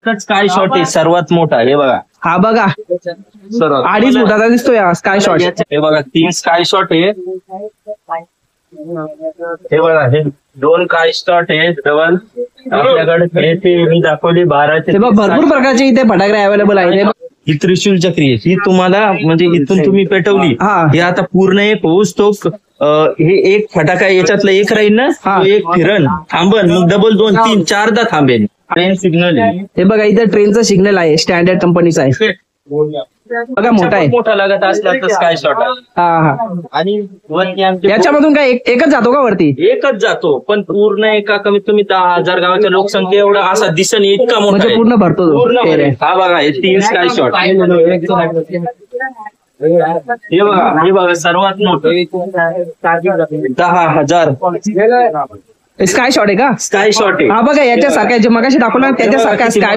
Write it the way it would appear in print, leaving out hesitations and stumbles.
Sky shot आहे सर्वात मोठा. हे बघा, हा बघा सर 2.5 फुटाचा दिसतोय स्काय शॉट. हे बघा 3 स्काय शॉट आहे. हे बघा, हे 2 स्काय शॉट आहे डबल. आपल्याकडे ते मी दाखवली 12चे. भरपूर प्रकारचे इथे फटाके अवेलेबल आहेत. ही त्रिशूल चक्री आहे, ही तुम्हाला म्हणजे इथून तुम्ही पेटवली, हे आता पूर्ण एक होऊस तो हे एक फटाका याच्यातलं एक राहील ना, एक फिरण थांबन, मग डबल 2 3 4दा थांबेल. ट्रेन सिग्नल आहे. हे बघा इथे ट्रेनचं सिग्नल आहे, स्टँडर्ड कंपनीचा आहे. बघा मोठा आहे. मोठा लागत असला तर स्काय शॉट आहे. आणि याच्यामधून काय एकच जातो का वरती? एकच जातो, पण पूर्ण एका कमीत कमी 10,000 गावाच्या लोकसंख्या एवढा असा दिसन इतका मोठा म्हणजे पूर्ण भरतो पूर्ण. हा बघा, हे 3 स्काय शॉट. हे बघा सर्वात मोठं 10,000 स्काय शॉट आहे का? स्काय शॉट आहे. हा बघा याच्यासारखा जे मगाशी दाखवला त्याच्यासारखा स्काय